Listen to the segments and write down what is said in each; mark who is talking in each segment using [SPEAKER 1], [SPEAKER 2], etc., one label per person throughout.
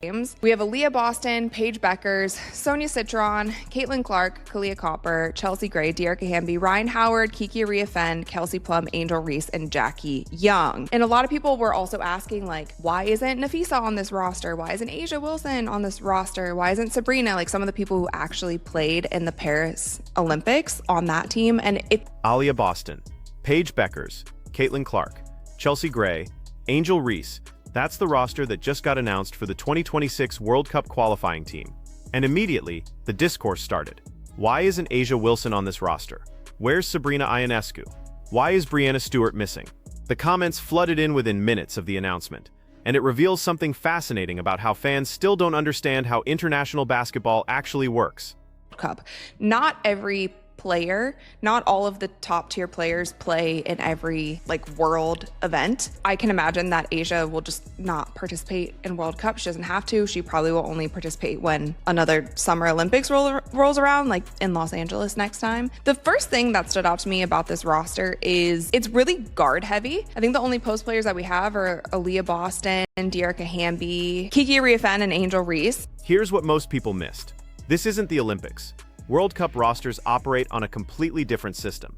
[SPEAKER 1] games. We have Aaliyah Boston, Paige Bueckers, Sonia Citron, Caitlin Clark, Kalia Copper, Chelsea Gray, Dearica Hamby, Ryan Howard, Kiki Riafen, Kelsey Plum, Angel Reese, and Jackie Young. And a lot of people were also asking, like, why isn't Nafisa on this roster? Why isn't Asia Wilson on this roster? Why isn't Sabrina, like some of the people who actually played in the Paris Olympics, on that team? And
[SPEAKER 2] Aaliyah Boston, Paige Bueckers, Caitlin Clark, Chelsea Gray, Angel Reese. That's the roster that just got announced for the 2026 World Cup qualifying team. And immediately, the discourse started. Why isn't Asia Wilson on this roster? Where's Sabrina Ionescu? Why is Breanna Stewart missing? The comments flooded in within minutes of the announcement, and it reveals something fascinating about how fans still don't understand how international basketball actually works.
[SPEAKER 1] Cup. Not every player, not all of the top tier players play in every world event. I can imagine that Asia will just not participate in World Cup. She doesn't have to. She probably will only participate when another Summer Olympics rolls around, like in Los Angeles next time. The first thing that stood out to me about this roster is it's really guard heavy. I think the only post players that we have are Aaliyah Boston, Dearica Hamby, Kiki Riafen, and Angel Reese.
[SPEAKER 2] Here's what most people missed. This isn't the Olympics. World Cup rosters operate on a completely different system.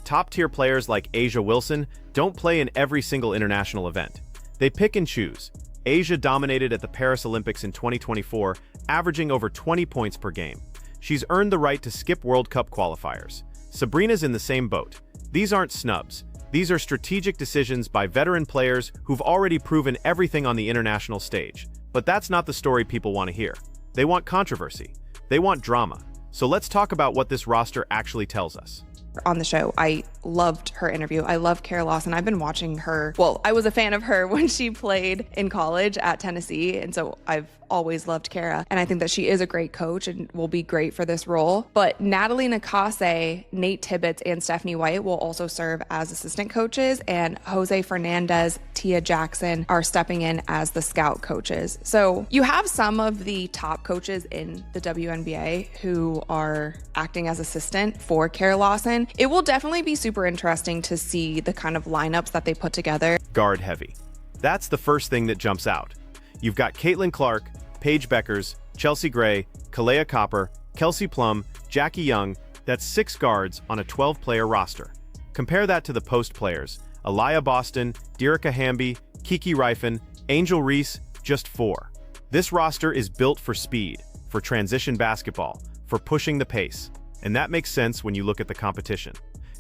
[SPEAKER 2] Top-tier players like Asia Wilson don't play in every single international event. They pick and choose. Asia dominated at the Paris Olympics in 2024, averaging over 20 points per game. She's earned the right to skip World Cup qualifiers. Sabrina's in the same boat. These aren't snubs. These are strategic decisions by veteran players who've already proven everything on the international stage. But that's not the story people want to hear. They want controversy. They want drama. So let's talk about what this roster actually tells us.
[SPEAKER 1] On the show, I loved her interview. I love Kara Lawson. I've been watching her. Well, I was a fan of her when she played in college at Tennessee. And so I've always loved Kara. And I think that she is a great coach and will be great for this role. But Natalie Nakase, Nate Tibbetts, and Stephanie White will also serve as assistant coaches. And Jose Fernandez, Tia Jackson are stepping in as the scout coaches. So you have some of the top coaches in the WNBA who are acting as assistant for Kara Lawson. It will definitely be super interesting to see the kind of lineups that they put together.
[SPEAKER 2] Guard heavy. That's the first thing that jumps out. You've got Caitlin Clark, Paige Bueckers, Chelsea Gray, Kalia Copper, Kelsey Plum, Jackie Young. That's 6 guards on a 12-player roster. Compare that to the post players. Aaliyah Boston, Dearica Hamby, Kiki Riafen, Angel Reese, just 4. This roster is built for speed, for transition basketball, for pushing the pace. And that makes sense when you look at the competition.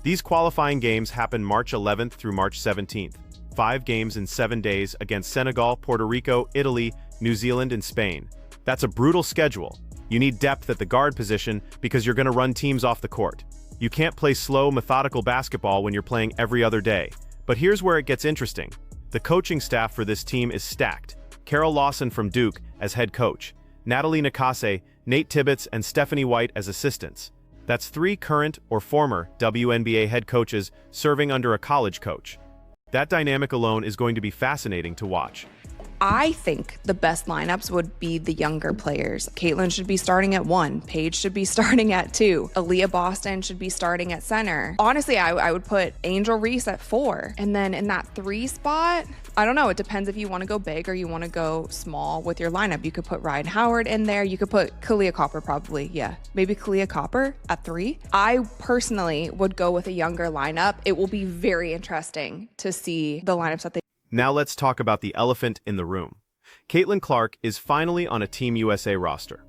[SPEAKER 2] These qualifying games happen March 11th through March 17th. 5 games in 7 days against Senegal, Puerto Rico, Italy, New Zealand, and Spain. That's a brutal schedule. You need depth at the guard position because you're going to run teams off the court. You can't play slow, methodical basketball when you're playing every other day. But here's where it gets interesting. The coaching staff for this team is stacked. Carol Lawson from Duke as head coach, Natalie Nakase, Nate Tibbetts, and Stephanie White as assistants. That's 3 current or former WNBA head coaches serving under a college coach. That dynamic alone is going to be fascinating to watch.
[SPEAKER 1] I think the best lineups would be the younger players. Caitlin should be starting at 1. Paige should be starting at 2. Aaliyah Boston should be starting at center. Honestly, I would put Angel Reese at 4. And then in that 3 spot, I don't know. It depends if you want to go big or you want to go small with your lineup. You could put Ryan Howard in there. You could put Kalia Copper probably. Yeah, maybe Kalia Copper at 3. I personally would go with a younger lineup. It will be very interesting to see the lineups that they.
[SPEAKER 2] Now let's talk about the elephant in the room. Caitlin Clark is finally on a Team USA roster.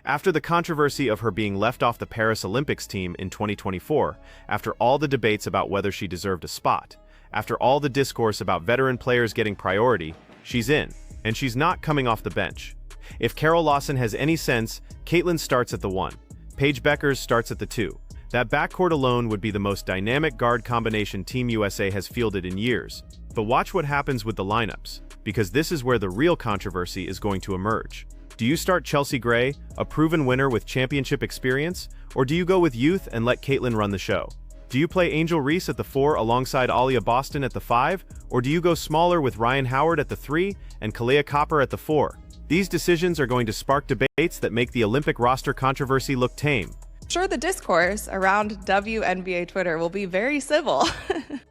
[SPEAKER 2] After the controversy of her being left off the Paris Olympics team in 2024, after all the debates about whether she deserved a spot, after all the discourse about veteran players getting priority, she's in, and she's not coming off the bench. If Carol Lawson has any sense, Caitlin starts at the 1. Paige Bueckers starts at the 2. That backcourt alone would be the most dynamic guard combination Team USA has fielded in years. But watch what happens with the lineups, because this is where the real controversy is going to emerge. Do you start Chelsea Gray, a proven winner with championship experience, or do you go with youth and let Caitlin run the show? Do you play Angel Reese at the 4 alongside Aaliyah Boston at the 5, or do you go smaller with Ryan Howard at the 3 and Kalia Copper at the 4? These decisions are going to spark debates that make the Olympic roster controversy look tame.
[SPEAKER 1] Sure, the discourse around WNBA Twitter will be very civil.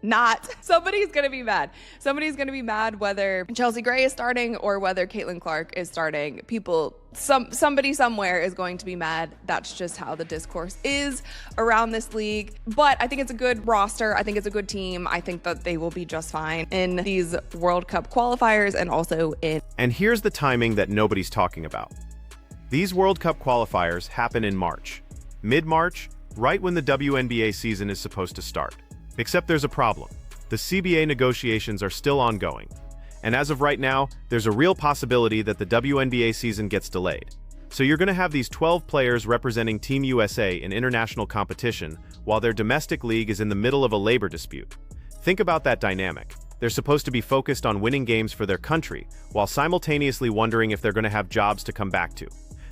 [SPEAKER 1] Not. Somebody's going to be mad. Somebody's going to be mad whether Chelsea Gray is starting or whether Caitlin Clark is starting. Somebody somewhere is going to be mad. That's just how the discourse is around this league. But I think it's a good roster. I think it's a good team. I think that they will be just fine in these World Cup qualifiers and also in.
[SPEAKER 2] And here's the timing that nobody's talking about. These World Cup qualifiers happen in March. Mid-March, right when the WNBA season is supposed to start. Except there's a problem. The CBA negotiations are still ongoing. And as of right now, there's a real possibility that the WNBA season gets delayed. So you're going to have these 12 players representing Team USA in international competition while their domestic league is in the middle of a labor dispute. Think about that dynamic. They're supposed to be focused on winning games for their country while simultaneously wondering if they're going to have jobs to come back to.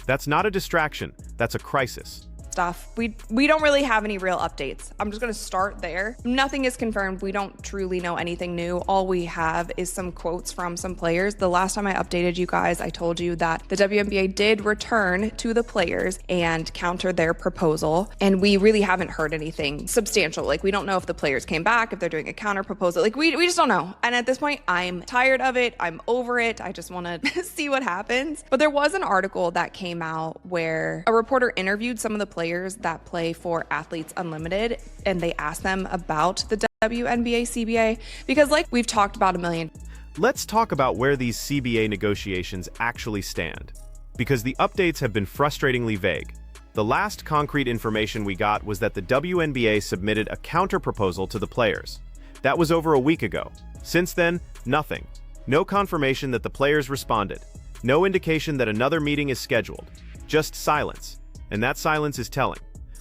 [SPEAKER 2] That's not a distraction, that's a crisis.
[SPEAKER 1] Stuff. We don't really have any real updates. I'm just going to start there. Nothing is confirmed. We don't truly know anything new. All we have is some quotes from some players. The last time I updated you guys, I told you that the WNBA did return to the players and counter their proposal. And we really haven't heard anything substantial. Like, we don't know if the players came back, if they're doing a counter proposal. Like, we just don't know. And at this point, I'm tired of it. I'm over it. I just want to see what happens. But there was an article that came out where a reporter interviewed some of the players that play for Athletes Unlimited, and they asked them about the WNBA CBA, because like we've talked about a million.
[SPEAKER 2] Let's talk about where these CBA negotiations actually stand, because the updates have been frustratingly vague. The last concrete information we got was that the WNBA submitted a counter-proposal to the players. That was over a week ago. Since then, nothing. No confirmation that the players responded. No indication that another meeting is scheduled. Just silence. And that silence is telling.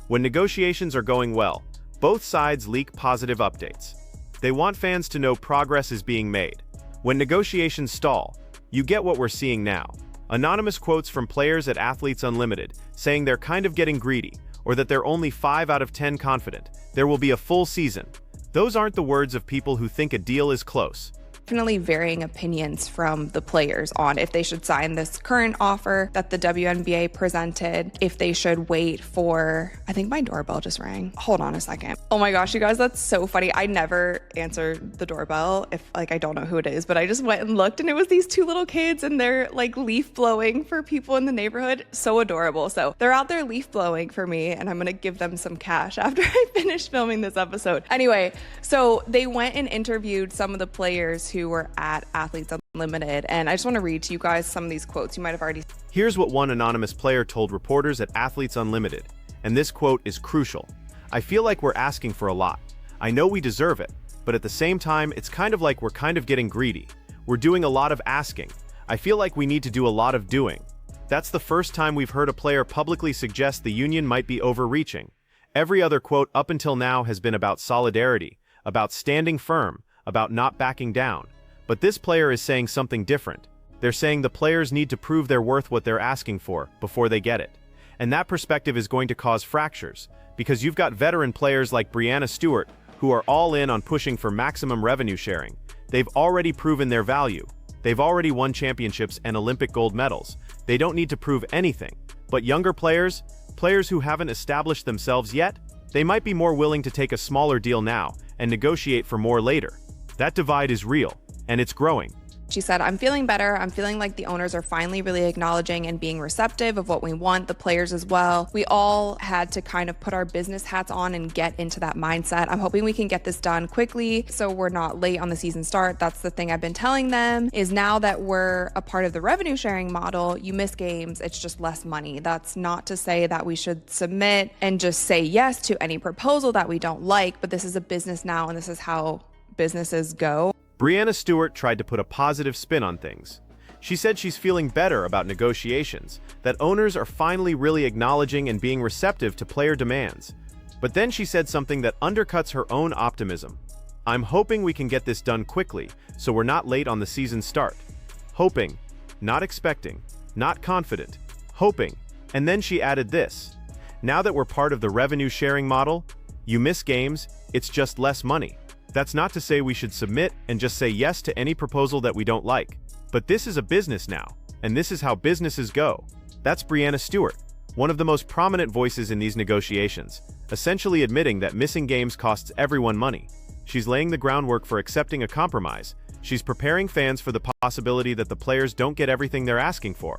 [SPEAKER 2] When negotiations are going well, both sides leak positive updates. They want fans to know progress is being made. When negotiations stall, you get what we're seeing now. Anonymous quotes from players at Athletes Unlimited saying they're kind of getting greedy, or that they're only 5 out of 10 confident there will be a full season. Those aren't the words of people who think a deal is close.
[SPEAKER 1] Definitely varying opinions from the players on if they should sign this current offer that the WNBA presented, if they should wait for, I think my doorbell just rang. Hold on a second. Oh my gosh, you guys, that's so funny. I never answer the doorbell if I don't know who it is, but I just went and looked and it was these 2 little kids and they're like leaf blowing for people in the neighborhood. So adorable. So they're out there leaf blowing for me and I'm going to give them some cash after I finish filming this episode. Anyway, so they went and interviewed some of the players who were at Athletes Unlimited, and I just want to read to you guys some of these quotes. You might have already.
[SPEAKER 2] Here's what one anonymous player told reporters at Athletes Unlimited, and this quote is crucial. "I feel like we're asking for a lot. I know we deserve it, but at the same time, it's kind of like we're kind of getting greedy. We're doing a lot of asking. I feel like we need to do a lot of doing." That's the first time we've heard a player publicly suggest the union might be overreaching. Every other quote up until now has been about solidarity, about standing firm, about not backing down. But this player is saying something different. They're saying the players need to prove they're worth what they're asking for before they get it. And that perspective is going to cause fractures, because you've got veteran players like Breanna Stewart, who are all in on pushing for maximum revenue sharing. They've already proven their value. They've already won championships and Olympic gold medals. They don't need to prove anything. But younger players who haven't established themselves yet, they might be more willing to take a smaller deal now and negotiate for more later. That divide is real, and it's growing.
[SPEAKER 1] She said, "I'm feeling better. I'm feeling like the owners are finally really acknowledging and being receptive of what we want, the players as well. We all had to kind of put our business hats on and get into that mindset. I'm hoping we can get this done quickly so we're not late on the season start. That's the thing I've been telling them, is now that we're a part of the revenue sharing model, you miss games, it's just less money. That's not to say that we should submit and just say yes to any proposal that we don't like, but this is a business now and this is how businesses go."
[SPEAKER 2] Breanna Stewart tried to put a positive spin on things. She said she's feeling better about negotiations, that owners are finally really acknowledging and being receptive to player demands. But then she said something that undercuts her own optimism. "I'm hoping we can get this done quickly, so we're not late on the season start." Hoping, not expecting, not confident, hoping. And then she added this: "Now that we're part of the revenue sharing model, you miss games, it's just less money." That's not to say we should submit and just say yes to any proposal that we don't like. But this is a business now, and this is how businesses go. That's Breanna Stewart. one of the most prominent voices in these negotiations, essentially admitting that missing games costs everyone money. She's laying the groundwork for accepting a compromise. She's preparing fans for the possibility that the players don't get everything they're asking for.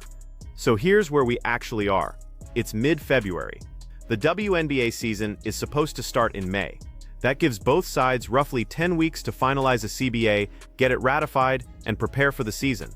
[SPEAKER 2] So here's where we actually are. It's mid-February. The WNBA season is supposed to start in May. That gives both sides roughly 10 weeks to finalize a CBA, get it ratified, and prepare for the season.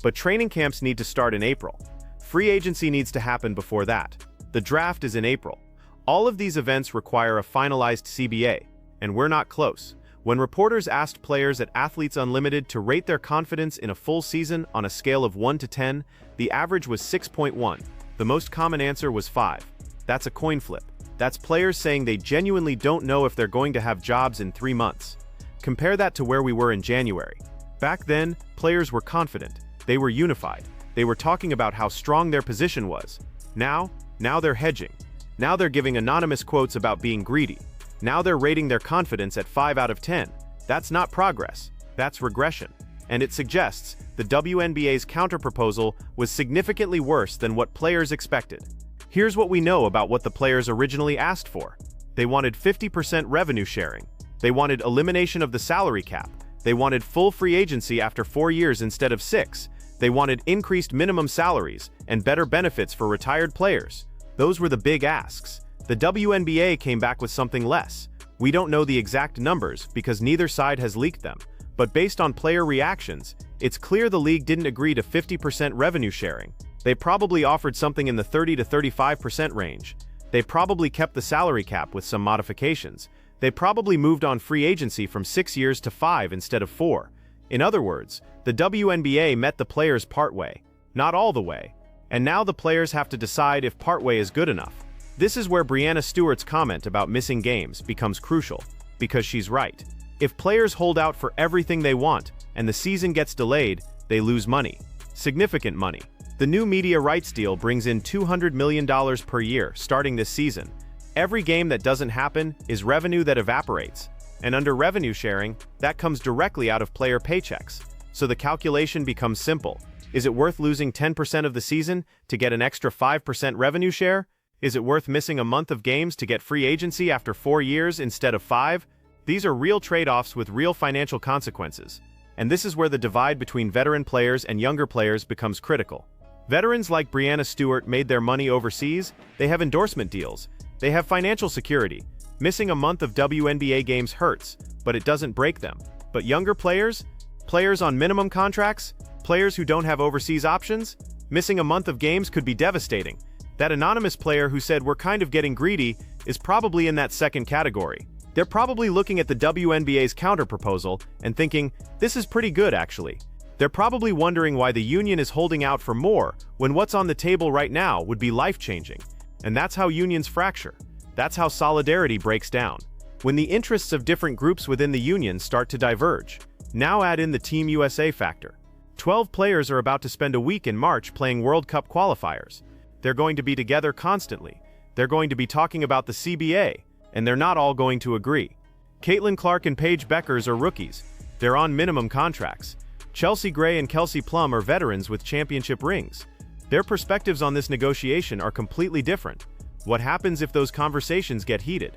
[SPEAKER 2] But training camps need to start in April. Free agency needs to happen before that. The draft is in April. All of these events require a finalized CBA, and we're not close. When reporters asked players at Athletes Unlimited to rate their confidence in a full season on a scale of 1 to 10, the average was 6.1. The most common answer was 5. That's a coin flip. That's players saying they genuinely don't know if they're going to have jobs in 3 months. Compare that to where we were in January. Back then, players were confident. They were unified. They were talking about how strong their position was. Now they're hedging. Now they're giving anonymous quotes about being greedy. Now they're rating their confidence at 5 out of 10. That's not progress. That's regression. And it suggests the WNBA's counterproposal was significantly worse than what players expected. Here's what we know about what the players originally asked for. They wanted 50% revenue sharing. They wanted elimination of the salary cap. They wanted full free agency after 4 years instead of 6. They wanted increased minimum salaries and better benefits for retired players. Those were the big asks. The WNBA came back with something less. We don't know the exact numbers because neither side has leaked them, but based on player reactions, it's clear the league didn't agree to 50% revenue sharing. They probably offered something in the 30 to 35% range. They probably kept the salary cap with some modifications. They probably moved on free agency from 6 years to 5 instead of 4. In other words, the WNBA met the players partway, not all the way. And now the players have to decide if partway is good enough. This is where Breanna Stewart's comment about missing games becomes crucial, because she's right. If players hold out for everything they want, and the season gets delayed, they lose money. Significant money. The new media rights deal brings in $200 million per year, starting this season. Every game that doesn't happen is revenue that evaporates. And under revenue sharing, that comes directly out of player paychecks. So the calculation becomes simple. Is it worth losing 10% of the season to get an extra 5% revenue share? Is it worth missing a month of games to get free agency after 4 years instead of 5? These are real trade-offs with real financial consequences. And this is where the divide between veteran players and younger players becomes critical. Veterans like Breanna Stewart made their money overseas. They have endorsement deals. They have financial security. Missing a month of WNBA games hurts, but it doesn't break them. But younger players? Players on minimum contracts? Players who don't have overseas options? Missing a month of games could be devastating. That anonymous player who said we're kind of getting greedy is probably in that second category. They're probably looking at the WNBA's counterproposal and thinking, this is pretty good actually. They're probably wondering why the union is holding out for more when what's on the table right now would be life-changing. And that's how unions fracture. That's how solidarity breaks down. When the interests of different groups within the union start to diverge. Now add in the Team USA factor. 12 players are about to spend a week in March playing World Cup qualifiers. They're going to be together constantly. They're going to be talking about the CBA, and they're not all going to agree. Caitlin Clark and Paige Bueckers are rookies. They're on minimum contracts. Chelsea Gray and Kelsey Plum are veterans with championship rings. Their perspectives on this negotiation are completely different. What happens if those conversations get heated?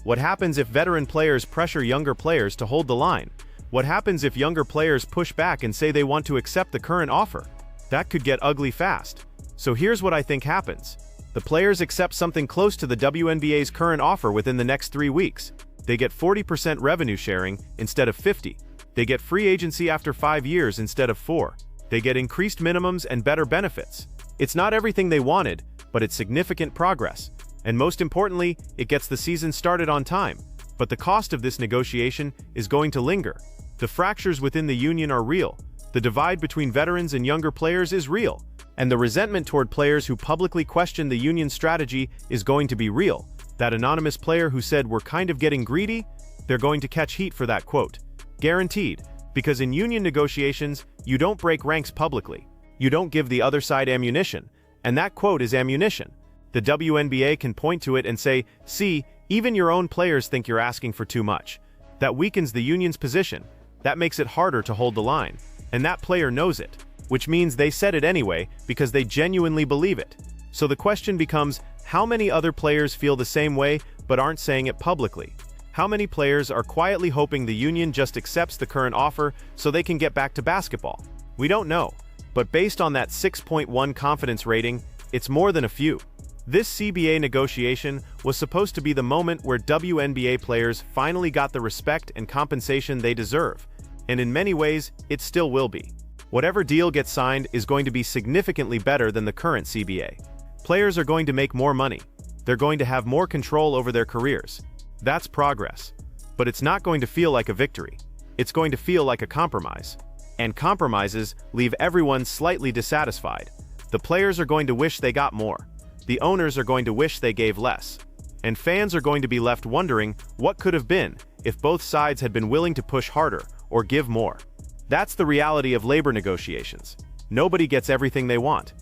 [SPEAKER 2] What happens if veteran players pressure younger players to hold the line? What happens if younger players push back and say they want to accept the current offer? That could get ugly fast. So here's what I think happens. The players accept something close to the WNBA's current offer within the next 3 weeks. They get 40% revenue sharing instead of 50. They get free agency after 5 years instead of 4. They get increased minimums and better benefits. It's not everything they wanted, but it's significant progress. And most importantly, it gets the season started on time. But the cost of this negotiation is going to linger. The fractures within the union are real. The divide between veterans and younger players is real. And the resentment toward players who publicly question the union's strategy is going to be real. That anonymous player who said we're kind of getting greedy, they're going to catch heat for that quote. Guaranteed. Because in union negotiations, you don't break ranks publicly. You don't give the other side ammunition. And that quote is ammunition. The WNBA can point to it and say, see, even your own players think you're asking for too much. That weakens the union's position. That makes it harder to hold the line. And that player knows it. Which means they said it anyway because they genuinely believe it. So the question becomes, how many other players feel the same way but aren't saying it publicly? How many players are quietly hoping the union just accepts the current offer so they can get back to basketball? We don't know, but based on that 6.1 confidence rating, it's more than a few. This CBA negotiation was supposed to be the moment where WNBA players finally got the respect and compensation they deserve, and in many ways, it still will be. Whatever deal gets signed is going to be significantly better than the current CBA. Players are going to make more money. They're going to have more control over their careers. That's progress. But it's not going to feel like a victory. It's going to feel like a compromise. And compromises leave everyone slightly dissatisfied. The players are going to wish they got more. The owners are going to wish they gave less. And fans are going to be left wondering what could have been if both sides had been willing to push harder or give more. That's the reality of labor negotiations. Nobody gets everything they want.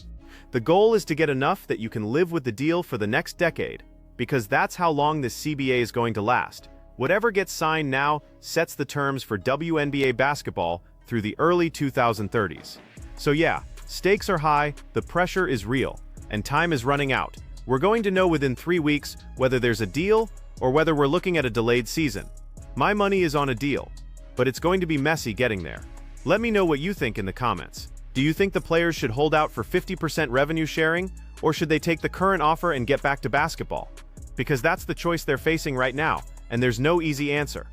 [SPEAKER 2] The goal is to get enough that you can live with the deal for the next decade, because that's how long this CBA is going to last. Whatever gets signed now sets the terms for WNBA basketball through the early 2030s. So yeah, stakes are high, the pressure is real, and time is running out. We're going to know within 3 weeks whether there's a deal or whether we're looking at a delayed season. My money is on a deal, but it's going to be messy getting there. Let me know what you think in the comments. Do you think the players should hold out for 50% revenue sharing, or should they take the current offer and get back to basketball? Because that's the choice they're facing right now, and there's no easy answer.